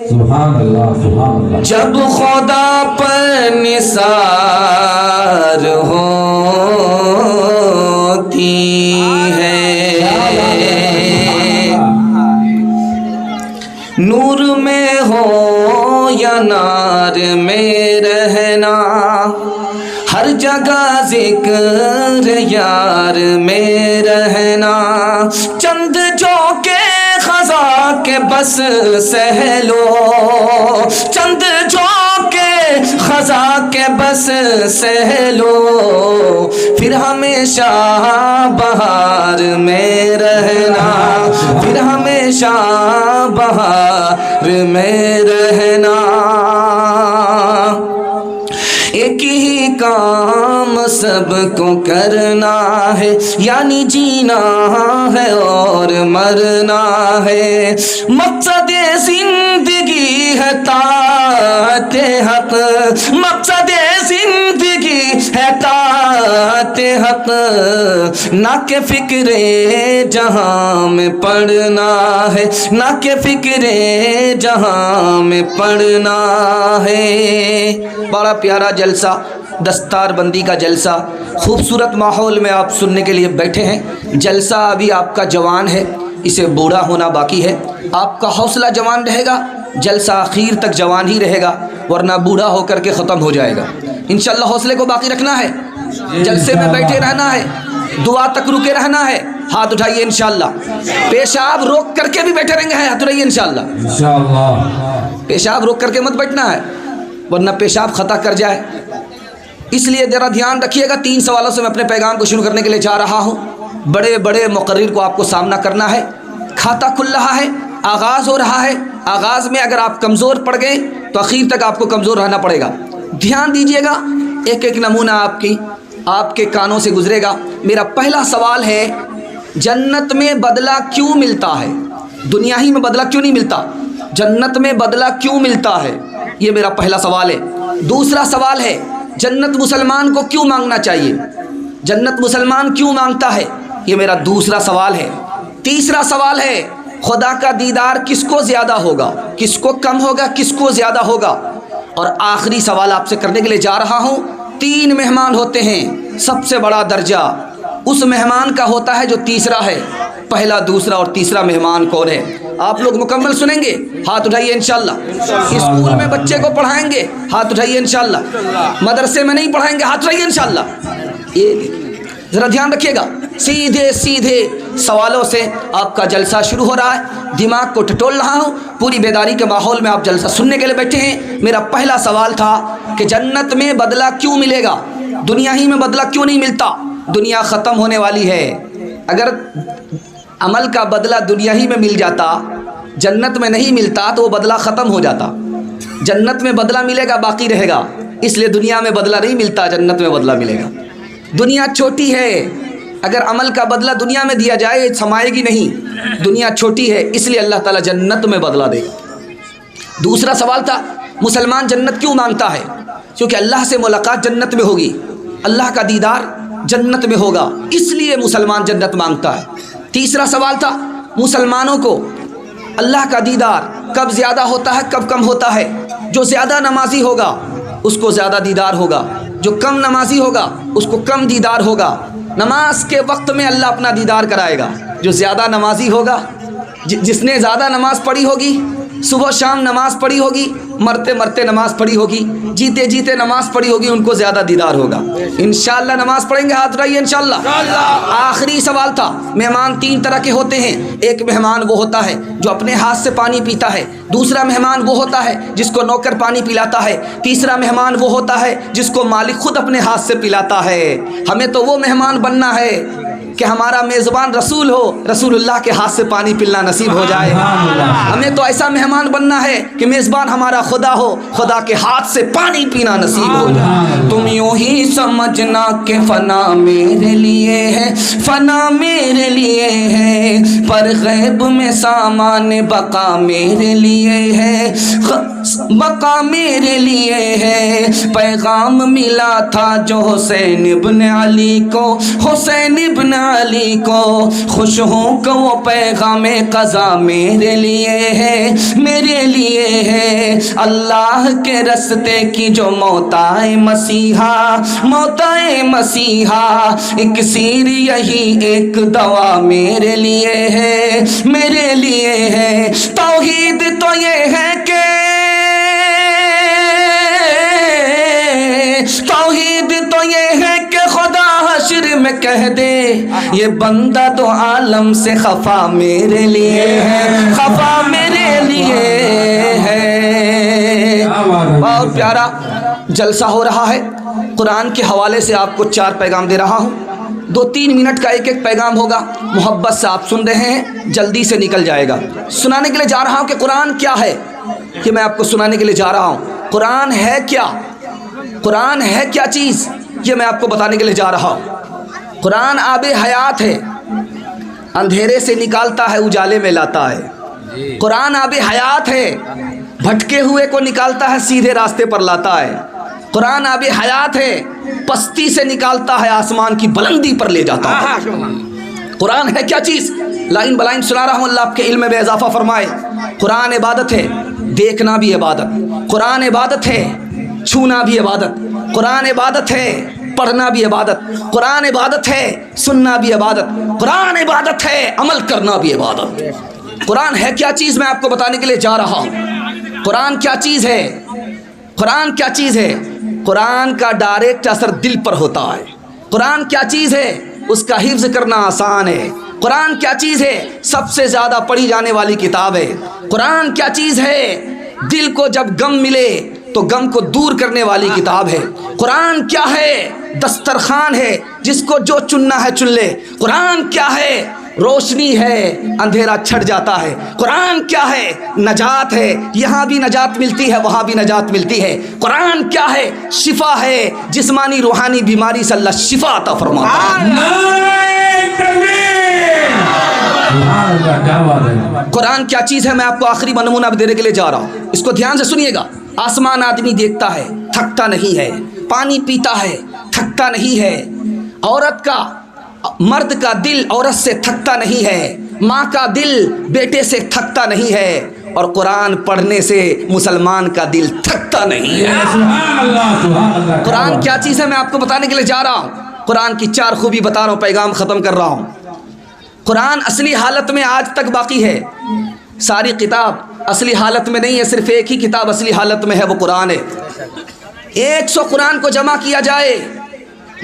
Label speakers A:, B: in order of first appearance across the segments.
A: सुभान अल्लाह, सुभान अल्लाह।
B: जब खुदा पर निसार होती है, नूर में हो या नार में रहना, हर जगह जिक्र यार में रहना, चंद जो के खजा के बस सहलो, चंद जो के खजा के बस सहलो, फिर हमेशा बहार में रहना, फिर हमेशा बहार में रहना। एक ही काम सबको करना है, यानी जीना है और मरना है। मकसद जिंदगी है ताते हक, मकसद जिंदगी है ताते हक, ना के फिक्रे जहां में पढ़ना है, ना के फिक्रे जहां में पढ़ना है। बड़ा प्यारा जलसा, दस्तार बंदी का जलसा, खूबसूरत माहौल में आप सुनने के लिए बैठे हैं। जलसा अभी आपका जवान है, इसे बूढ़ा होना बाकी है। आपका हौसला जवान रहेगा, जलसा आखिर तक जवान ही रहेगा, वरना बूढ़ा होकर के ख़त्म हो जाएगा। इंशाअल्लाह हौसले को बाकी रखना है, जलसे में बैठे रहना है, दुआ तक रुके रहना है। हाथ उठाइए इंशाअल्लाह। पेशाब रोक करके भी बैठे रहेंगे, हाथ उठाइए इंशाअल्लाह। पेशाब रोक करके मत बैठना है, वरना पेशाब खता कर जाए। इसलिए ज़रा ध्यान रखिएगा। 3 सवालों से मैं अपने पैगाम को शुरू करने के लिए जा रहा हूँ। बड़े बड़े मुकर्रिर को आपको सामना करना है। खाता खुल रहा है, आगाज़ हो रहा है। आगाज़ में अगर आप कमज़ोर पड़ गए तो आखिर तक आपको कमज़ोर रहना पड़ेगा। ध्यान दीजिएगा, एक एक नमूना आपके कानों से गुजरेगा। मेरा पहला सवाल है, जन्नत में बदला क्यों मिलता है? दुनिया ही में बदला क्यों नहीं मिलता? जन्नत में बदला क्यों मिलता है? ये मेरा पहला सवाल है। दूसरा सवाल है, जन्नत मुसलमान को क्यों मांगना चाहिए? जन्नत मुसलमान क्यों मांगता है? ये मेरा दूसरा सवाल है। तीसरा सवाल है, खुदा का दीदार किसको ज़्यादा होगा, किसको कम होगा, किसको ज़्यादा होगा? और आखिरी सवाल आपसे करने के लिए जा रहा हूँ। 3 मेहमान होते हैं, सबसे बड़ा दर्जा उस मेहमान का होता है जो तीसरा है। पहला, दूसरा और तीसरा मेहमान कौन है? आप लोग मुकम्मल सुनेंगे, हाथ उठाइए इंशाअल्लाह। स्कूल में बच्चे को पढ़ाएंगे, हाथ उठाइए इंशाअल्लाह। मदरसे में नहीं पढ़ाएंगे, हाथ उठाइए इंशाअल्लाह। ये ज़रा ध्यान रखिएगा, सीधे सीधे सवालों से आपका जलसा शुरू हो रहा है। दिमाग को टटोल रहा हूँ, पूरी बेदारी के माहौल में आप जलसा सुनने के लिए बैठे हैं। मेरा पहला सवाल था कि जन्नत में बदला क्यों मिलेगा, दुनिया ही में बदला क्यों नहीं मिलता? दुनिया ख़त्म होने वाली है। अगर अमल का बदला दुनिया ही में मिल जाता, जन्नत में नहीं मिलता, तो वो बदला ख़त्म हो जाता। जन्नत में बदला मिलेगा, बाकी रहेगा। इसलिए दुनिया में बदला नहीं मिलता, जन्नत में बदला मिलेगा। दुनिया छोटी है, अगर अमल का बदला दुनिया में दिया जाए समाएगी नहीं। दुनिया छोटी है, इसलिए अल्लाह ताला जन्नत में बदला देगा। दूसरा सवाल था, मुसलमान जन्नत क्यों मांगता है? क्योंकि अल्लाह से मुलाकात जन्नत में होगी, अल्लाह का दीदार जन्नत में होगा, इसलिए मुसलमान जन्नत मांगता है। तीसरा सवाल था, मुसलमानों को अल्लाह का दीदार कब ज़्यादा होता है, कब कम होता है? जो ज़्यादा नमाजी होगा उसको ज़्यादा दीदार होगा, जो कम नमाजी होगा उसको कम दीदार होगा। नमाज के वक्त में अल्लाह अपना दीदार कराएगा। जो ज़्यादा नमाजी होगा, जिसने ज़्यादा नमाज पढ़ी होगी, सुबह शाम नमाज पढ़ी होगी, मरते मरते नमाज पढ़ी होगी, जीते जीते नमाज पढ़ी होगी, उनको ज़्यादा दीदार होगा। इंशाअल्लाह नमाज पढ़ेंगे, हाथ उठाइए इंशाअल्लाह। आखिरी सवाल था, मेहमान 3 तरह के होते हैं। एक मेहमान वो होता है जो अपने हाथ से पानी पीता है। दूसरा मेहमान वो होता है जिसको नौकर पानी पिलाता है। तीसरा मेहमान वो होता है जिसको मालिक खुद अपने हाथ से पिलाता है। हमें तो वो मेहमान बनना है कि हमारा मेज़बान रसूल हो, रसूलुल्लाह के हाथ से पानी पिलना नसीब हो जाए। हमें तो ऐसा मेहमान बनना है कि मेज़बान हमारा खुदा हो, खुदा के हाथ से पानी पीना नसीब हो जाए। तुम यूं ही समझना कि फ़ना मेरे लिए है, फ़ना मेरे लिए है, पर गैब में सामान बका मेरे लिए है, बका मेरे लिए है। पैगाम मिला था जो हुसैन इब्न अली को, हुसैन इब्न अली को खुश हूँ कि वो पैगाम क़ज़ा मेरे लिए है, मेरे लिए है। अल्लाह के रस्ते की जो मौताए मसीहा, मौताए मसीहा, एक सीर यही एक दवा मेरे लिए है, मेरे लिए है। तौहीद तो ये है कि, तौहीद तो ये है कि खुदा हश्र में कह दे ये बंदा तो आलम से खफा मेरे लिए है, खफा मेरे लिए है। बहुत प्यारा जलसा हो रहा है। कुरान के हवाले से आपको 4 पैगाम दे रहा हूँ। 2-3 मिनट का एक एक पैगाम होगा। मोहब्बत से आप सुन रहे हैं, जल्दी से निकल जाएगा। सुनाने के लिए जा रहा हूँ कि कुरान क्या है, कि मैं आपको सुनाने के लिए जा रहा हूँ। कुरान है क्या, कुरान है क्या चीज़, ये मैं आपको बताने के लिए जा रहा हूँ। कुरान आबे हयात है, अंधेरे से निकालता है, उजाले में लाता है। कुरान आबे हयात है, भटके हुए को निकालता है, सीधे रास्ते पर लाता है। कुरान आबे हयात है, पस्ती से निकालता है, आसमान की बुलंदी पर ले जाता है। कुरान है क्या चीज़, लाइन बलाइन सुना रहा हूँ। अल्लाह आपके इल्म में इजाफा फरमाए। कुरान इबादत है, देखना भी इबादत। कुरान इबादत है, छूना भी इबादत। कुरान इबादत है, पढ़ना भी इबादत। कुरान इबादत है, सुनना भी इबादत। कुरान इबादत है, अमल करना भी इबादत। कुरान है क्या चीज़, मैं आपको बताने के लिए जा रहा हूँ। कुरान क्या चीज़ है, कुरान क्या चीज़ है। कुरान का डायरेक्ट असर दिल पर होता है। कुरान क्या चीज़ है, उसका हिफ्ज़ करना आसान है। कुरान क्या चीज़ है, सबसे ज़्यादा पढ़ी जाने वाली किताब है। कुरान क्या चीज़ है, दिल को जब गम मिले तो गम को दूर करने वाली किताब है। कुरान क्या है, दस्तरखान है, जिसको जो चुनना है चुन ले। कुरान क्या है, रोशनी है, अंधेरा छट जाता है। कुरान क्या है, नजात है, यहाँ भी नजात मिलती है, वहाँ भी नजात मिलती है। कुरान क्या है, शिफा है, जिस्मानी रूहानी बीमारी से अल्लाह शिफा अता फरमाता है। कुरान क्या चीज़ है, मैं आपको आखिरी नमूना भी देने के लिए जा रहा हूँ। इसको ध्यान से सुनिएगा। आसमान आदमी देखता है, थकता नहीं है। पानी पीता है, थकता नहीं है। औरत का, मर्द का दिल औरत से थकता नहीं है। माँ का दिल बेटे से थकता नहीं है। और कुरान पढ़ने से मुसलमान का दिल थकता नहीं है। कुरान क्या चीज़ है, मैं आपको बताने के लिए जा रहा हूँ। कुरान की 4 खूबी बता रहा हूँ, पैगाम ख़त्म कर रहा हूँ। कुरान असली हालत में आज तक बाकी है। सारी किताब असली हालत में नहीं है, सिर्फ एक ही किताब असली हालत में है, वो कुरान है। 100 कुरान को जमा किया जाए,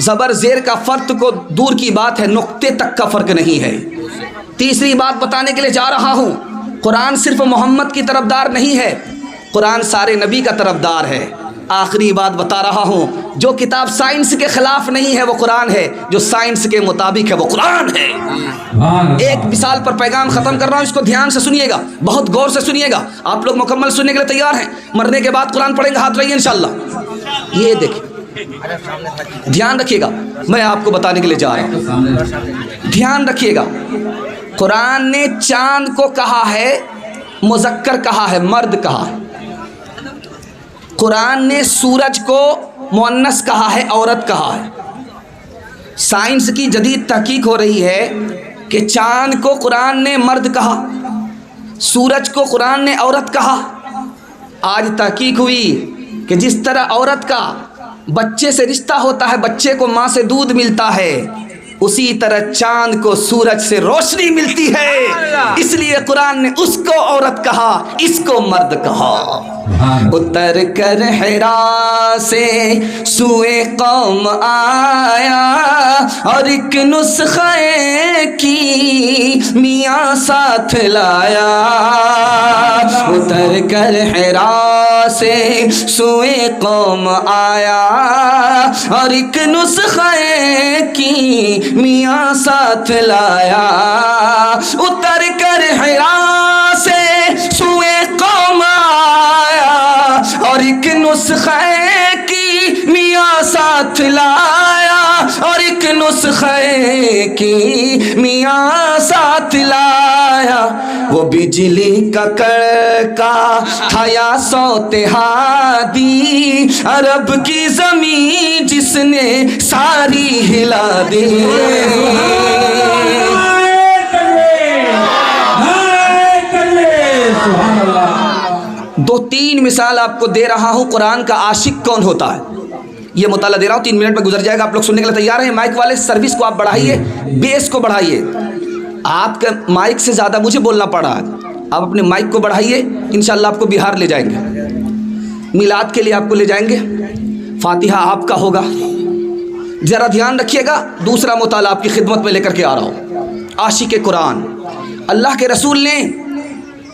B: ज़बर ज़ेर का फ़र्क को दूर की बात है, नुक्ते तक का फ़र्क नहीं है। तीसरी बात बताने के लिए जा रहा हूँ, कुरान सिर्फ मोहम्मद की तरफदार नहीं है, कुरान सारे नबी का तरफदार है। आखिरी बात बता रहा हूँ, जो किताब साइंस के ख़िलाफ़ नहीं है वो कुरान है, जो साइंस के मुताबिक है वो कुरान है। एक मिसाल पर पैगाम ख़त्म कर रहा हूँ, इसको ध्यान से सुनिएगा, बहुत गौर से सुनिएगा। आप लोग मुकम्मल सुनने के लिए तैयार हैं? मरने के बाद कुरान पढ़ेंगे, हाथ रहिए इंशाअल्लाह। ये देखिए, ध्यान रखिएगा, मैं आपको बताने के लिए जा रहा हूँ, ध्यान रखिएगा। कुरान ने चांद को कहा है मुज़क्कर कहा है, मर्द कहा है। कुरान ने सूरज को मुअन्नस कहा है, औरत कहा है। साइंस की जदीद तहकीक हो रही है कि चांद को कुरान ने मर्द कहा, सूरज को कुरान ने औरत कहा। आज तहकीक हुई कि जिस तरह औरत का बच्चे से रिश्ता होता है, बच्चे को माँ से दूध मिलता है, उसी तरह चांद को सूरज से रोशनी मिलती है। इसलिए कुरान ने उसको औरत कहा, इसको मर्द कहा। उतर कर हिरा से सुए कौम आया और एक नुस्खे की मियाँ साथ लाया। उतर कर हिरा से सुए कौम आया और एक नुस्खे की मियाँ साथ लाया। उतर कर हिरा से सुए कौम आया और एक नुस्खे की मियाँ साथ लाया। और एक नुस्खे की मियाँ साथ लाया। वो बिजली का कड़का था या सौते हादी, अरब की जमीन जिसने सारी हिला दी। दो तीन मिसाल आपको दे रहा हूं कुरान का आशिक कौन होता है। ये मुताला दे रहा हूं, 3 मिनट में गुजर जाएगा। आप लोग सुनने के लिए तैयार हैं? माइक वाले सर्विस को आप बढ़ाइए, बेस को बढ़ाइए। आपके माइक से ज़्यादा मुझे बोलना पड़ा है, आप अपने माइक को बढ़ाइए। इंशाल्लाह आपको बिहार ले जाएंगे, मिलाद के लिए आपको ले जाएंगे। फातिहा आपका होगा, ज़रा ध्यान रखिएगा। दूसरा मुताला आपकी खिदमत में लेकर के आ रहा हूँ, आशिक कुरान। अल्लाह के रसूल ने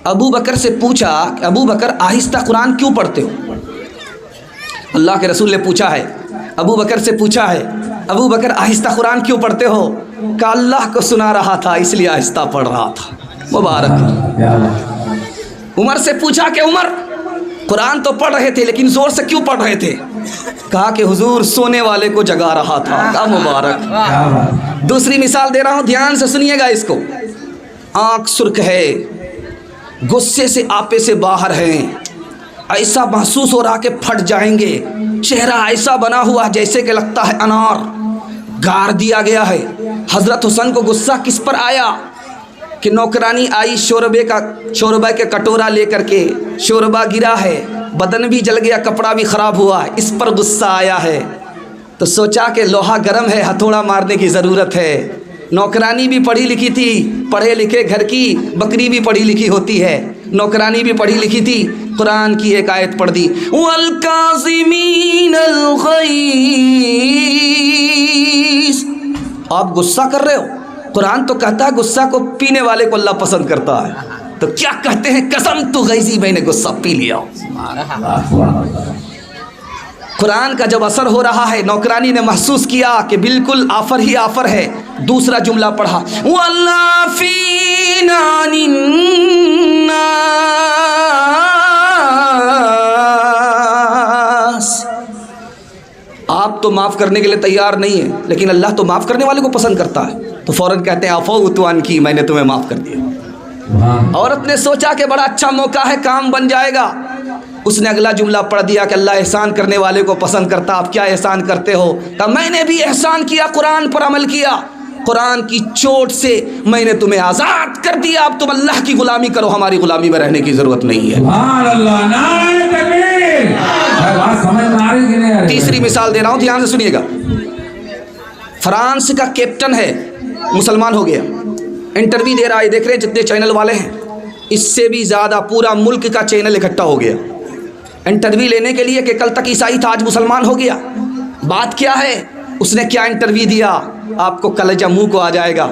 B: अबू बकर से पूछा, अबू बकर आहिस्ता कुरान क्यों पढ़ते हो? अल्लाह के रसूल ने पूछा है, अबू बकर से पूछा है, अबू बकर आहिस्ता कुरान क्यों पढ़ते हो? कहा अल्लाह को सुना रहा था इसलिए आहिस्ता पढ़ रहा था। मुबारक। उमर से पूछा कि उमर कुरान तो पढ़ रहे थे लेकिन जोर से क्यों पढ़ रहे थे? कहा कि हुजूर सोने वाले को जगा रहा था। कहा मुबारक। दूसरी मिसाल दे रहा हूं, ध्यान से सुनिएगा इसको। आंख सुर्ख है, गुस्से से आपे से बाहर हैं, ऐसा महसूस हो रहा कि फट जाएंगे। चेहरा ऐसा बना हुआ जैसे कि लगता है अनार, गाड़ दिया गया है। हज़रत हुसैन को गुस्सा किस पर आया कि नौकरानी आई शोरबा के कटोरा लेकर के, शोरबा गिरा है, बदन भी जल गया, कपड़ा भी ख़राब हुआ, इस पर गुस्सा आया है। तो सोचा कि लोहा गर्म है, हथौड़ा मारने की ज़रूरत है। नौकरानी भी पढ़ी लिखी थी, पढ़े लिखे घर की बकरी भी पढ़ी लिखी होती है। नौकरानी भी पढ़ी लिखी थी, कुरान की एक आयत पढ़ दी, वल काज़िमीनल गैज़। आप गुस्सा कर रहे हो, कुरान तो कहता है गुस्सा को पीने वाले को अल्लाह पसंद करता है। तो क्या कहते हैं, कसम तो गैज़ी, मैंने गुस्सा पी लिया। कुरान का जब असर हो रहा है, नौकरानी ने महसूस किया कि बिल्कुल आफर ही आफर है। दूसरा जुमला पढ़ा, वल्लाफीना निन्नास। आप तो माफ़ करने के लिए तैयार नहीं है, लेकिन अल्लाह तो माफ़ करने वाले को पसंद करता है। तो फ़ौरन कहते हैं आफ़ो उतवान की, मैंने तुम्हें माफ़ कर दिया। औरत ने सोचा कि बड़ा अच्छा मौका है, काम बन जाएगा। उसने अगला जुमला पढ़ दिया कि अल्लाह एहसान करने वाले को पसंद करता। आप क्या एहसान करते हो? कहा मैंने भी एहसान किया, कुरान पर अमल किया, कुरान की चोट से मैंने तुम्हें आज़ाद कर दिया। अब तुम अल्लाह की गुलामी करो, हमारी गुलामी में रहने की ज़रूरत नहीं है। तीसरी मिसाल दे रहा हूँ, ध्यान से सुनिएगा। फ्रांस का कैप्टन है, मुसलमान हो गया, इंटरव्यू दे रहा है। देख रहे हैं जितने चैनल वाले हैं, इससे भी ज़्यादा पूरा मुल्क का चैनल इकट्ठा हो गया इंटरव्यू लेने के लिए कि कल तक ईसाई था, आज मुसलमान हो गया। बात क्या है, उसने क्या इंटरव्यू दिया, आपको कलेजा मुंह को आ जाएगा।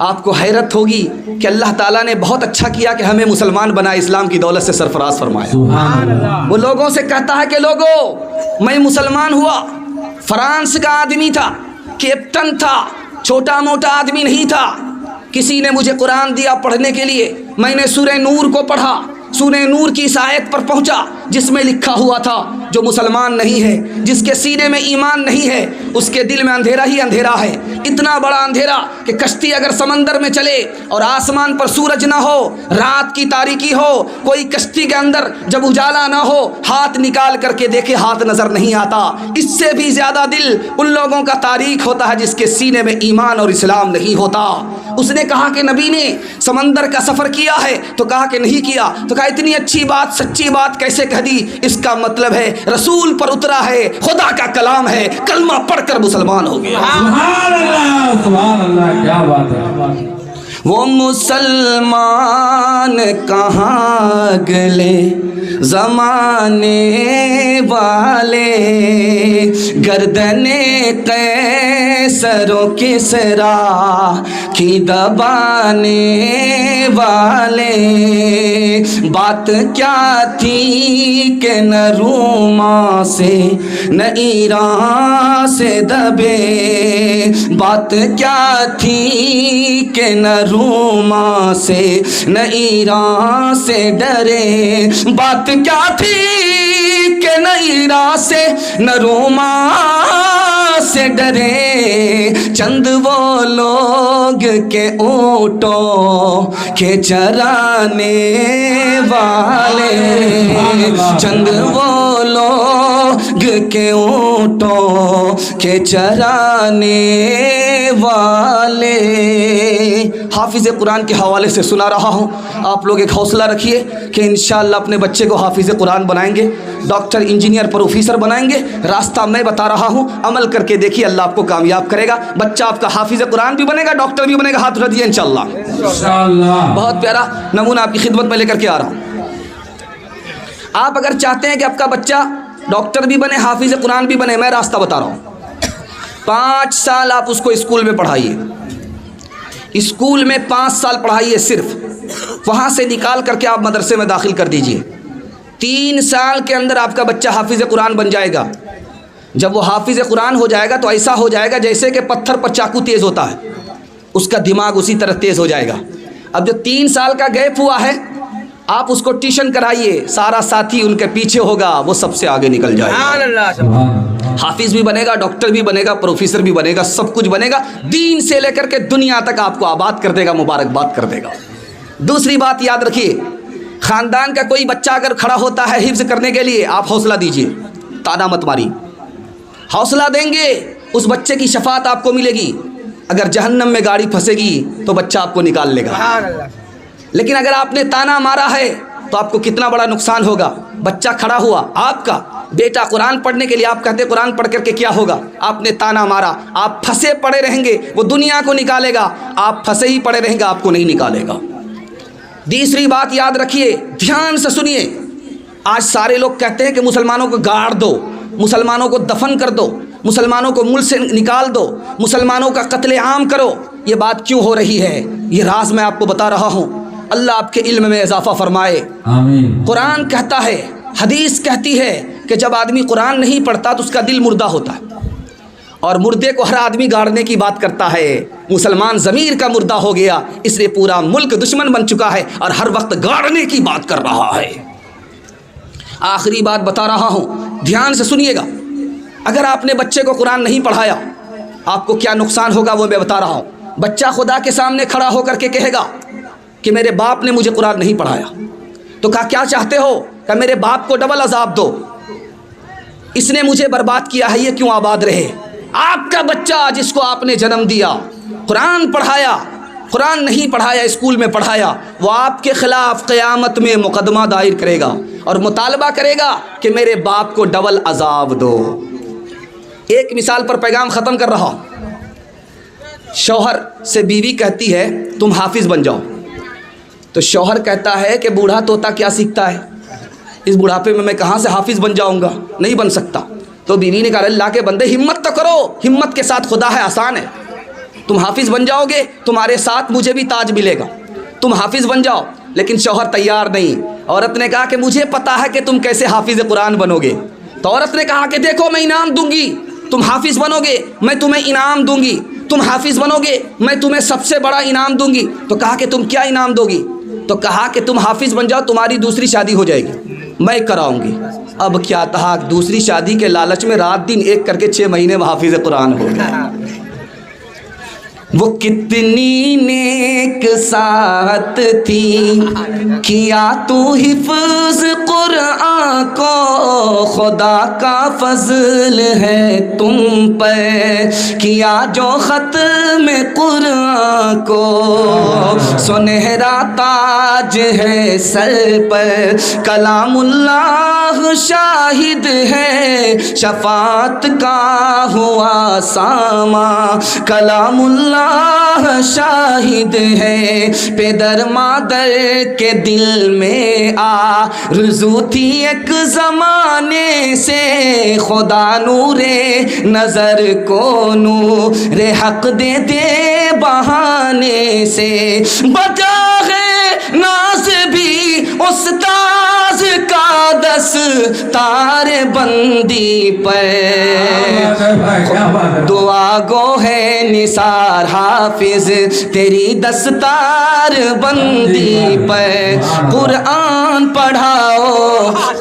B: आपको हैरत होगी कि अल्लाह ताला ने बहुत अच्छा किया कि हमें मुसलमान बना, इस्लाम की दौलत से सरफराज फरमाया। वो लोगों से कहता है कि लोगों, मैं मुसलमान हुआ, फ्रांस का आदमी था, कैप्टन था, छोटा मोटा आदमी नहीं था। किसी ने मुझे कुरान दिया पढ़ने के लिए, मैंने सूरह नूर को पढ़ा। सूरह नूर की इस आयत पर पहुंचा जिसमें लिखा हुआ था जो मुसलमान नहीं है, जिसके सीने में ईमान नहीं है, उसके दिल में अंधेरा ही अंधेरा है। इतना बड़ा अंधेरा कि कश्ती अगर समंदर में चले और आसमान पर सूरज ना हो, रात की तारीकी हो, कोई कश्ती के अंदर जब उजाला ना हो, हाथ निकाल करके देखे हाथ नजर नहीं आता। इससे भी ज्यादा दिल उन लोगों का तारीक होता है जिसके सीने में ईमान और इस्लाम नहीं होता। उसने कहा कि नबी ने समंदर का सफर किया है, तो कहा कि नहीं किया। तो कहा इतनी अच्छी बात, सच्ची बात कैसे कह दी? इसका मतलब है रसूल पर उतरा है, खुदा का कलाम है, कलमा पढ़कर मुसलमान हो गया।
A: सुभान अल्लाह, क्या बात है।
B: वो मुसलमान कहाँ गले ज़माने वाले, गर्दने कैसरों किसरा की दबाने वाले। बात क्या थी कि न रूमा से न ईरान से दबे, बात क्या थी कि न रूमा से न ईरान से डरे, बात क्या थी कि न ईरान से न रोमा से डरे चंद वो लोग के ऊँटों के चराने वाले, चंद वो लोग के ऊँटों के चराने वाले। हाफिज़ कुरान के हवाले से सुना रहा हूँ, आप लोग एक हौसला रखिए कि इंशाअल्लाह अपने बच्चे को हाफिज़ कुरान बनाएंगे, डॉक्टर, इंजीनियर, प्रोफेसर बनाएंगे। रास्ता मैं बता रहा हूँ, अमल करके देखिए, अल्लाह आपको कामयाब करेगा। बच्चा आपका हाफिज़ कुरान भी बनेगा, डॉक्टर भी बनेगा। हाथ उठा दिए इंशाअल्लाह। बहुत प्यारा नमूना आपकी खिदमत में लेकर के आ रहा हूँ। आप अगर चाहते हैं कि आपका बच्चा डॉक्टर भी बने, हाफिज़ कुरान भी बने, मैं रास्ता बता रहा हूँ। 5 साल आप उसको स्कूल में पढ़ाइए, स्कूल में 5 साल पढ़ाइए सिर्फ, वहाँ से निकाल करके आप मदरसे में दाखिल कर दीजिए। 3 साल के अंदर आपका बच्चा हाफिज़ कुरान बन जाएगा। जब वो हाफिज़ कुरान हो जाएगा तो ऐसा हो जाएगा जैसे कि पत्थर पर चाकू तेज़ होता है, उसका दिमाग उसी तरह तेज़ हो जाएगा। अब जो 3 साल का गैप हुआ है, आप उसको ट्यूशन कराइए, सारा साथी उनके पीछे होगा, वो सबसे आगे निकल जाएगा। हाफिज़ भी बनेगा, डॉक्टर भी बनेगा, प्रोफेसर भी बनेगा, सब कुछ बनेगा। दीन से लेकर के दुनिया तक आपको आबाद कर देगा, मुबारकबाद कर देगा। दूसरी बात याद रखिए, ख़ानदान का कोई बच्चा अगर खड़ा होता है हिफ्ज़ करने के लिए, आप हौसला दीजिए, ताना मत मारिए। हौसला देंगे, उस बच्चे की शफात आपको मिलेगी। अगर जहन्नम में गाड़ी फंसेगी तो बच्चा आपको निकाल लेगा। लेकिन अगर आपने ताना मारा है तो आपको कितना बड़ा नुकसान होगा। बच्चा खड़ा हुआ, आपका बेटा कुरान पढ़ने के लिए, आप कहते कुरान पढ़ करके क्या होगा, आपने ताना मारा, आप फंसे पड़े रहेंगे, वो दुनिया को निकालेगा, आप फंसे ही पड़े रहेंगे, आपको नहीं निकालेगा। तीसरी बात याद रखिए, ध्यान से सुनिए। आज सारे लोग कहते हैं कि मुसलमानों को गाड़ दो, मुसलमानों को दफन कर दो, मुसलमानों को मुल्क से निकाल दो, मुसलमानों का कत्ले आम करो। ये बात क्यों हो रही है, ये राज मैं आपको बता रहा हूँ। अल्लाह आपके इल्म में इजाफा फरमाए, आमीन। कुरान कहता है, हदीस कहती है कि जब आदमी कुरान नहीं पढ़ता तो उसका दिल मुर्दा होता है, और मुर्दे को हर आदमी गाड़ने की बात करता है। मुसलमान ज़मीर का मुर्दा हो गया, इसलिए पूरा मुल्क दुश्मन बन चुका है और हर वक्त गाड़ने की बात कर रहा है। आखिरी बात बता रहा हूँ, ध्यान से सुनिएगा। अगर आपने बच्चे को कुरान नहीं पढ़ाया, आपको क्या नुकसान होगा वो मैं बता रहा हूँ। बच्चा खुदा के सामने खड़ा होकर के कहेगा कि मेरे बाप ने मुझे कुरान नहीं पढ़ाया। तो कहा क्या चाहते हो, कि मेरे बाप को डबल अजाब दो, इसने मुझे बर्बाद किया है, ये क्यों आबाद रहे। आपका बच्चा जिसको आपने जन्म दिया, कुरान पढ़ाया, कुरान नहीं पढ़ाया, स्कूल में पढ़ाया, वो आपके खिलाफ क़यामत में मुकदमा दायर करेगा और मुतालबा करेगा कि मेरे बाप को डबल अजाब दो। एक मिसाल पर पैगाम ख़त्म कर रहा। शौहर से बीवी कहती है तुम हाफिज़ बन जाओ, तो शौहर कहता है कि बूढ़ा तोता क्या सीखता है, इस बुढ़ापे में मैं कहाँ से हाफिज़ बन जाऊँगा, नहीं बन सकता। तो बीवी ने कहा अल्लाह के बंदे हिम्मत तो करो, हिम्मत के साथ खुदा है, आसान है, तुम हाफिज़ बन जाओगे, तुम्हारे साथ मुझे भी ताज मिलेगा, तुम हाफिज़ बन जाओ। लेकिन शौहर तैयार नहीं। औरत ने कहा कि मुझे पता है कि तुम कैसे हाफिज़ कुरान बनोगे। तो औरत ने कहा कि देखो मैं इनाम दूंगी, तुम हाफिज़ बनोगे मैं तुम्हें इनाम दूंगी, तुम हाफिज़ बनोगे मैं तुम्हें सबसे बड़ा इनाम दूंगी। तो कहा कि तुम क्या इनाम दोगी, तो कहा कि तुम हाफिज़ बन जाओ, तुम्हारी दूसरी शादी हो जाएगी, मैं कराऊंगी। अब क्या था, दूसरी शादी के लालच में रात दिन एक करके 6 महीने में हाफिज़ कुरान हो गए। वो कितनी नेक साथ थी, किया तू हिफ्ज़ कुरान को, खुदा का फजल है तुम पर, किया जो ख़त्म कुरान को, सुनहरा ताज है सर पर, कलामुल्लाह शाहिद है, शफात का हुआ सामा, कलामुल्लाह शाहिद है। पेदर मादर के दिल में आरज़ू थी एक ज़माने से, खुदा नूरे नज़र को नूरे हक़ दे दे बहाने से, बचा है नाज़ भी उस्ताज़ का दस्तार बंदी पर, दुआ गो है निसार हाफिज़ तेरी दस्तार बंदी पर। कुरान पढ़ाओ,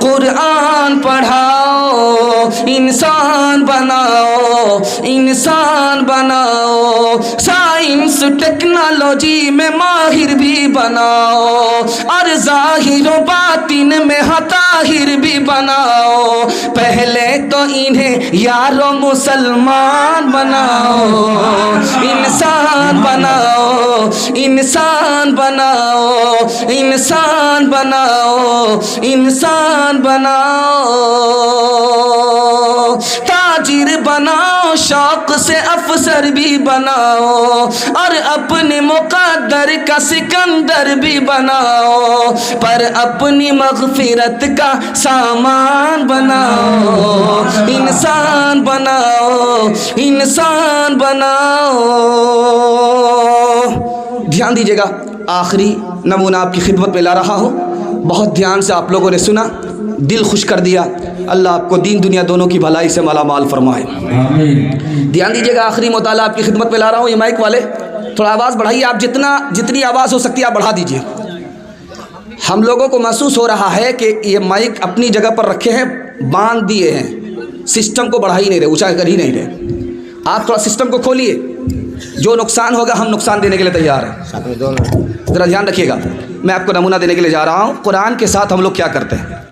B: कुरान पढ़ाओ, इंसान बनाओ, इंसान बनाओ। साइंस टेक्नोलॉजी में माहिर भी बनाओ और ज़ाहिर व बातिन में हताहिर भी बनाओ। पहले तो इन्हें यारो मुसलमान बनाओ, इंसान बनाओ, इंसान बनाओ, इंसान बनाओ, इंसान बनाओ। ताजिर बनाओ, शौक से अफसर भी बनाओ और अपने मुक़द्दर का सिकंदर भी बनाओ, पर अपनी मग़फ़िरत का सामान बनाओ। इंसान बनाओ, इंसान बनाओ। ध्यान दीजिएगा, आखिरी नमूना आपकी खिदमत में ला रहा हूँ। बहुत ध्यान से आप लोगों ने सुना, दिल खुश कर दिया। अल्लाह आपको दीन दुनिया दोनों की भलाई से माला माल फरमाए।
A: आमीन।
B: ध्यान दीजिएगा, आखिरी मुताला आपकी खिदमत में ला रहा हूँ। ये माइक वाले थोड़ा आवाज़ बढ़ाइए, आप जितनी आवाज़ हो सकती है आप बढ़ा दीजिए। हम लोगों को महसूस हो रहा है कि ये माइक अपनी जगह पर रखे हैं, बांध दिए हैं, सिस्टम को बढ़ा ही नहीं रहे, ऊँचा कर ही नहीं रहे। आप थोड़ा सिस्टम को खोलिए, जो नुकसान होगा हम नुकसान देने के लिए तैयार हैं। ज़रा ध्यान रखिएगा, मैं आपको नमूना देने के लिए जा रहा हूँ। कुरान के साथ हम लोग क्या करते हैं।